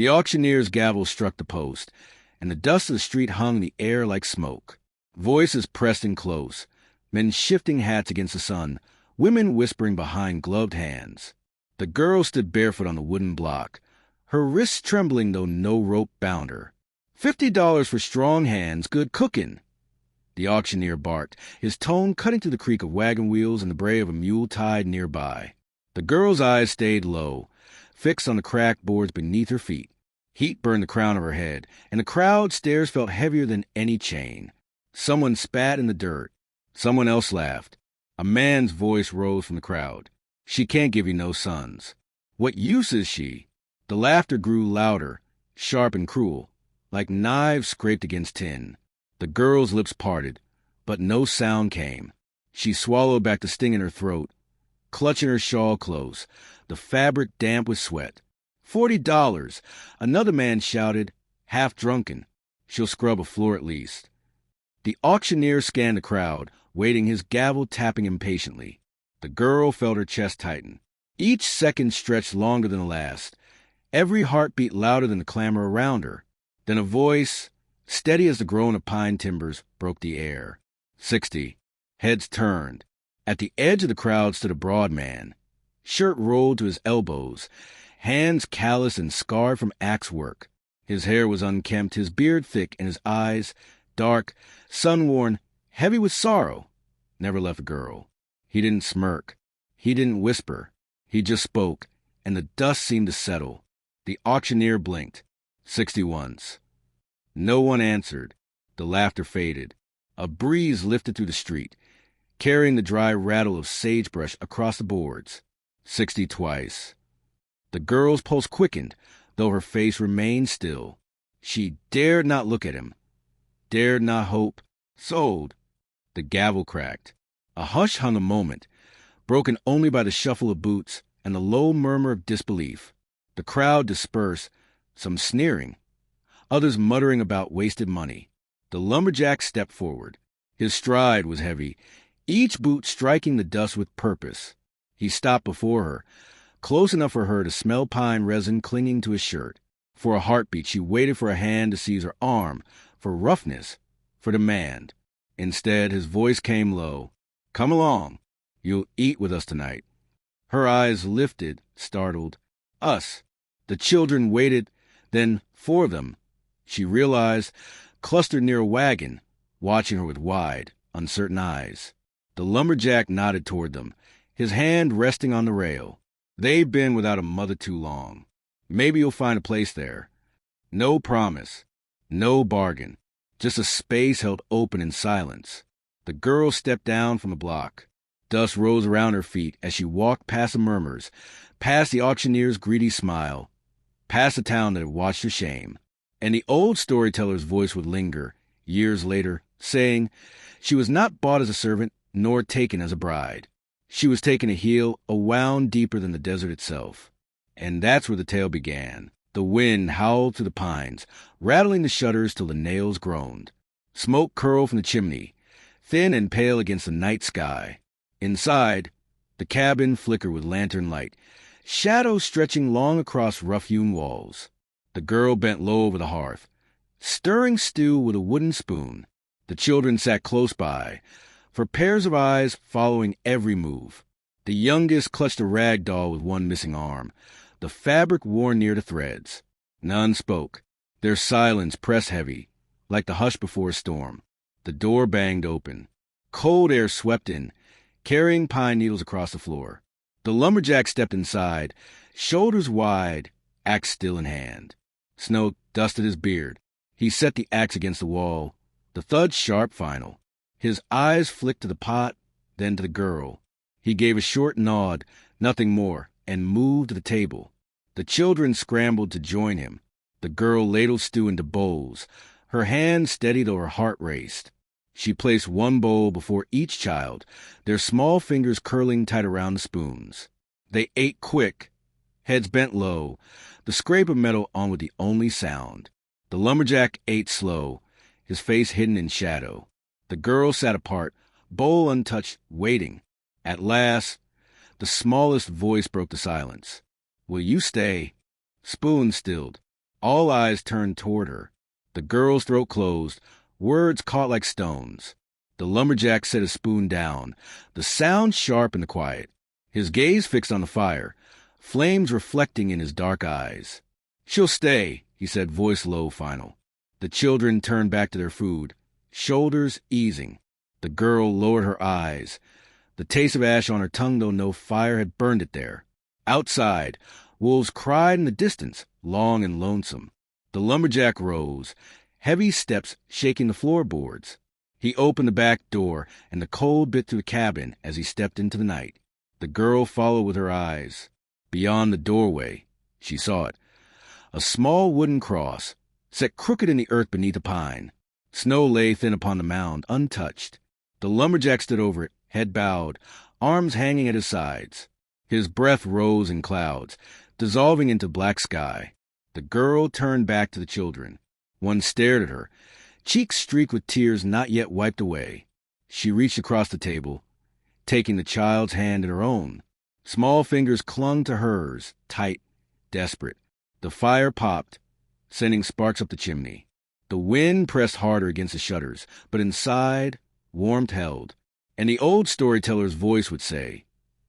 The auctioneer's gavel struck the post, and the dust of the street hung in the air like smoke. Voices pressed in close, men shifting hats against the sun, women whispering behind gloved hands. The girl stood barefoot on the wooden block, her wrists trembling though no rope bound her. $50 for strong hands, good cookin', the auctioneer barked, his tone cutting through the creak of wagon wheels and the bray of a mule tied nearby. The girl's eyes stayed low, fixed on the cracked boards beneath her feet. Heat burned the crown of her head, and the crowd's stares felt heavier than any chain. Someone spat in the dirt. Someone else laughed. A man's voice rose from the crowd. "She can't give you no sons." "What use is she?" The laughter grew louder, sharp and cruel, like knives scraped against tin. The girl's lips parted, but no sound came. She swallowed back the sting in her throat, clutching her shawl close, the fabric damp with sweat. $40! Another man shouted, half drunken. "She'll scrub a floor at least." The auctioneer scanned the crowd, waiting, his gavel tapping impatiently. The girl felt her chest tighten. Each second stretched longer than the last, every heartbeat louder than the clamor around her. Then a voice, steady as the groan of pine timbers, broke the air. 60. Heads turned. At the edge of the crowd stood a broad man, shirt rolled to his elbows, hands calloused and scarred from axe work. His hair was unkempt, his beard thick, and his eyes, dark, sun-worn, heavy with sorrow, never left the girl. He didn't smirk. He didn't whisper. He just spoke, and the dust seemed to settle. The auctioneer blinked. 60 once. No one answered. The laughter faded. A breeze lifted through the street, carrying the dry rattle of sagebrush across the boards. 60 twice. The girl's pulse quickened, though her face remained still. She dared not look at him, dared not hope. Sold. The gavel cracked. A hush hung a moment, broken only by the shuffle of boots and the low murmur of disbelief. The crowd dispersed, some sneering, others muttering about wasted money. The lumberjack stepped forward. His stride was heavy, each boot striking the dust with purpose. He stopped before her, close enough for her to smell pine resin clinging to his shirt. For a heartbeat, she waited for a hand to seize her arm, for roughness, for demand. Instead, his voice came low. "Come along. You'll eat with us tonight." Her eyes lifted, startled. Us. The children waited, then for them. She realized, clustered near a wagon, watching her with wide, uncertain eyes. The lumberjack nodded toward them, his hand resting on the rail. "They've been without a mother too long. Maybe you'll find a place there." No promise, no bargain, just a space held open in silence. The girl stepped down from the block. Dust rose around her feet as she walked past the murmurs, past the auctioneer's greedy smile, past the town that had watched her shame. And the old storyteller's voice would linger, years later, saying, she was not bought as a servant, nor taken as a bride. She was taken to heal a wound deeper than the desert itself. And that's where the tale began. The wind howled through the pines, rattling the shutters till the nails groaned. Smoke curled from the chimney, thin and pale against the night sky. Inside, the cabin flickered with lantern light, shadows stretching long across rough-hewn walls. The girl bent low over the hearth, stirring stew with a wooden spoon. The children sat close by, for pairs of eyes following every move. The youngest clutched a rag doll with one missing arm, the fabric worn near to threads. None spoke. Their silence pressed heavy, like the hush before a storm. The door banged open. Cold air swept in, carrying pine needles across the floor. The lumberjack stepped inside, shoulders wide, axe still in hand. Snow dusted his beard. He set the axe against the wall, the thud sharp final. His eyes flicked to the pot, then to the girl. He gave a short nod, nothing more, and moved to the table. The children scrambled to join him. The girl ladled stew into bowls, her hand steady though her heart raced. She placed one bowl before each child, their small fingers curling tight around the spoons. They ate quick, heads bent low, the scrape of metal on with the only sound. The lumberjack ate slow, his face hidden in shadow. The girl sat apart, bowl untouched, waiting. At last, the smallest voice broke the silence. "Will you stay?" Spoon stilled. All eyes turned toward her. The girl's throat closed, words caught like stones. The lumberjack set his spoon down, the sound sharp in the quiet, his gaze fixed on the fire, flames reflecting in his dark eyes. "She'll stay," he said, voice low, final. The children turned back to their food, shoulders easing. The girl lowered her eyes, the taste of ash on her tongue, though no fire had burned it there. Outside, wolves cried in the distance, long and lonesome. The lumberjack rose, heavy steps shaking the floorboards. He opened the back door, and the cold bit through the cabin as he stepped into the night. The girl followed with her eyes. Beyond the doorway, she saw it. A small wooden cross, set crooked in the earth beneath a pine. Snow lay thin upon the mound, untouched. The lumberjack stood over it, head bowed, arms hanging at his sides. His breath rose in clouds, dissolving into black sky. The girl turned back to the children. One stared at her, cheeks streaked with tears not yet wiped away. She reached across the table, taking the child's hand in her own. Small fingers clung to hers, tight, desperate. The fire popped, sending sparks up the chimney. The wind pressed harder against the shutters, but inside, warmth held. And the old storyteller's voice would say,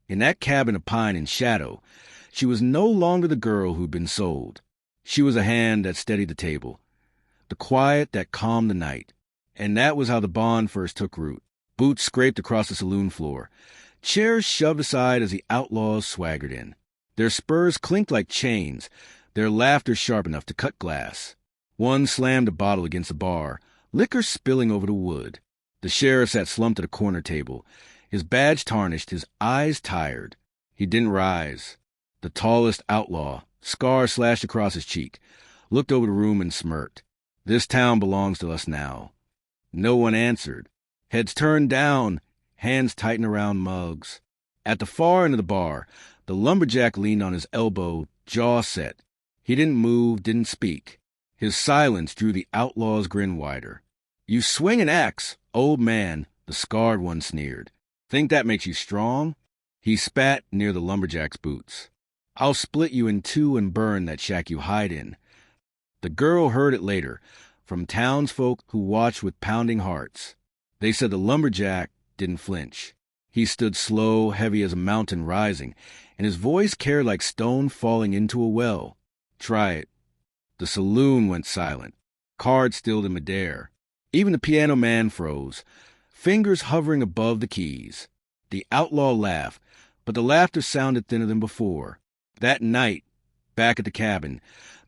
in that cabin of pine and shadow, she was no longer the girl who'd been sold. She was a hand that steadied the table, the quiet that calmed the night. And that was how the bond first took root. Boots scraped across the saloon floor, chairs shoved aside as the outlaws swaggered in. Their spurs clinked like chains, their laughter sharp enough to cut glass. One slammed a bottle against the bar, liquor spilling over the wood. The sheriff sat slumped at a corner table, his badge tarnished, his eyes tired. He didn't rise. The tallest outlaw, scar slashed across his cheek, looked over the room and smirked. "This town belongs to us now." No one answered. Heads turned down, hands tightened around mugs. At the far end of the bar, the lumberjack leaned on his elbow, jaw set. He didn't move, didn't speak. His silence drew the outlaw's grin wider. "You swing an axe, old man," the scarred one sneered. "Think that makes you strong?" He spat near the lumberjack's boots. "I'll split you in two and burn that shack you hide in." The girl heard it later, from townsfolk who watched with pounding hearts. They said the lumberjack didn't flinch. He stood slow, heavy as a mountain rising, and his voice carried like stone falling into a well. "Try it." The saloon went silent. Cards stilled in midair. Even the piano man froze, fingers hovering above the keys. The outlaw laughed, but the laughter sounded thinner than before. That night, back at the cabin,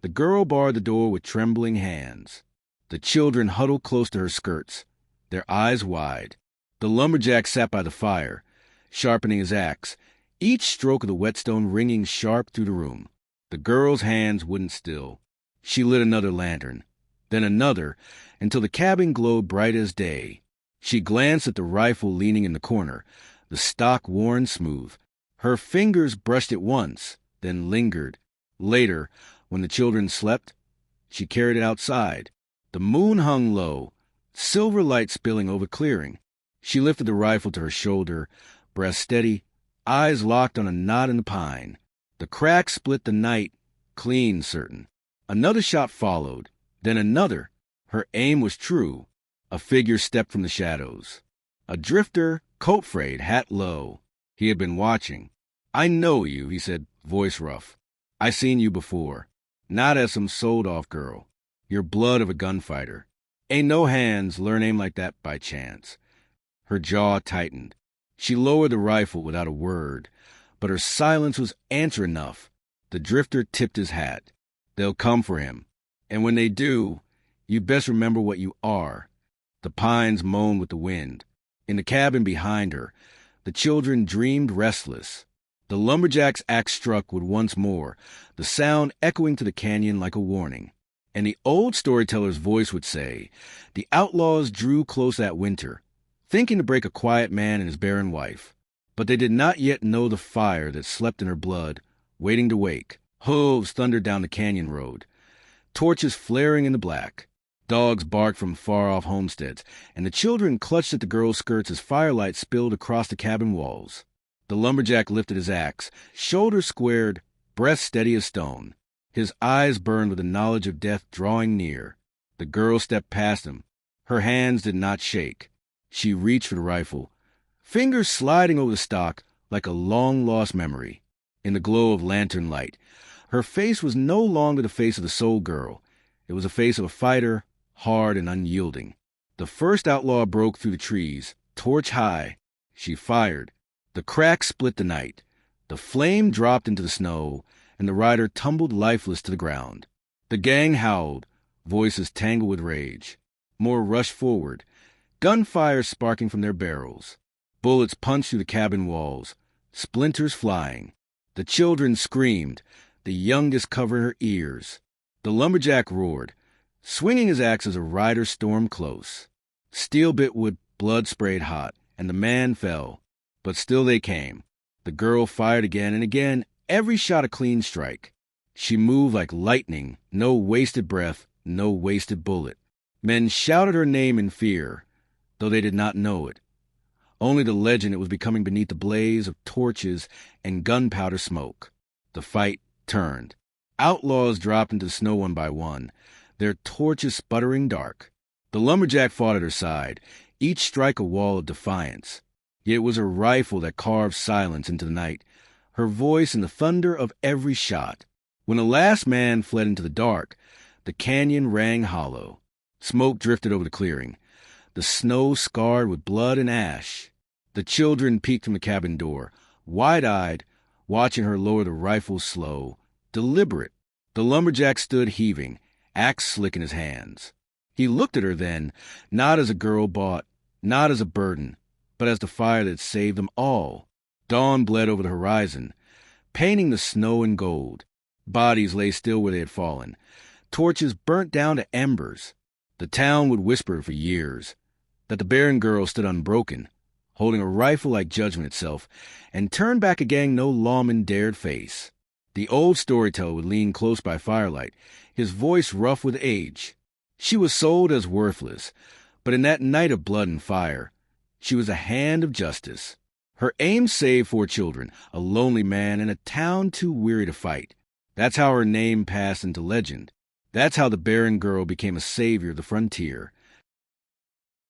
the girl barred the door with trembling hands. The children huddled close to her skirts, their eyes wide. The lumberjack sat by the fire, sharpening his axe, each stroke of the whetstone ringing sharp through the room. The girl's hands wouldn't still. She lit another lantern, then another, until the cabin glowed bright as day. She glanced at the rifle leaning in the corner, the stock worn smooth. Her fingers brushed it once, then lingered. Later, when the children slept, she carried it outside. The moon hung low, silver light spilling over clearing. She lifted the rifle to her shoulder, breast steady, eyes locked on a knot in the pine. The crack split the night, clean certain. Another shot followed, then another. Her aim was true. A figure stepped from the shadows. A drifter, coat frayed, hat low. He had been watching. "I know you," he said, voice rough. "I seen you before. Not as some sold-off girl. You're blood of a gunfighter. Ain't no hands learn aim like that by chance." Her jaw tightened. She lowered the rifle without a word, but her silence was answer enough. The drifter tipped his hat. "They'll come for him. And when they do, you best remember what you are." The pines moaned with the wind. In the cabin behind her, the children dreamed restless. The lumberjack's axe struck would once more, the sound echoing to the canyon like a warning. And the old storyteller's voice would say, the outlaws drew close that winter, thinking to break a quiet man and his barren wife. But they did not yet know the fire that slept in her blood, waiting to wake. Hooves thundered down the canyon road, torches flaring in the black. Dogs barked from far-off homesteads, and the children clutched at the girl's skirts as firelight spilled across the cabin walls. The lumberjack lifted his axe, shoulders squared, breast steady as stone. His eyes burned with the knowledge of death drawing near. The girl stepped past him. Her hands did not shake. She reached for the rifle, fingers sliding over the stock like a long-lost memory. In the glow of lantern light, her face was no longer the face of the soul girl. It was the face of a fighter, hard and unyielding. The first outlaw broke through the trees, torch high. She fired. The crack split the night. The flame dropped into the snow, and the rider tumbled lifeless to the ground. The gang howled, voices tangled with rage. More rushed forward, gunfire sparking from their barrels. Bullets punched through the cabin walls, splinters flying. The children screamed, the youngest covered her ears. The lumberjack roared, swinging his axe as a rider stormed close. Steel bit wood, blood sprayed hot, and the man fell. But still they came. The girl fired again and again, every shot a clean strike. She moved like lightning, no wasted breath, no wasted bullet. Men shouted her name in fear, though they did not know it. Only the legend it was becoming beneath the blaze of torches and gunpowder smoke. The fight turned. Outlaws dropped into the snow one by one, their torches sputtering dark. The lumberjack fought at her side, each strike a wall of defiance. Yet it was her rifle that carved silence into the night, her voice in the thunder of every shot. When the last man fled into the dark, the canyon rang hollow. Smoke drifted over the clearing, the snow scarred with blood and ash. The children peeked from the cabin door, wide-eyed, watching her lower the rifle slow, deliberate. The lumberjack stood heaving, axe slick in his hands. He looked at her then, not as a girl bought, not as a burden, but as the fire that saved them all. Dawn bled over the horizon, painting the snow in gold. Bodies lay still where they had fallen. Torches burnt down to embers. The town would whisper for years that the barren girl stood unbroken, holding a rifle like judgment itself, and turned back a gang no lawman dared face. The old storyteller would lean close by firelight, his voice rough with age. She was sold as worthless, but in that night of blood and fire, she was a hand of justice. Her aim saved 4 children, a lonely man, and a town too weary to fight. That's how her name passed into legend. That's how the barren girl became a savior of the frontier.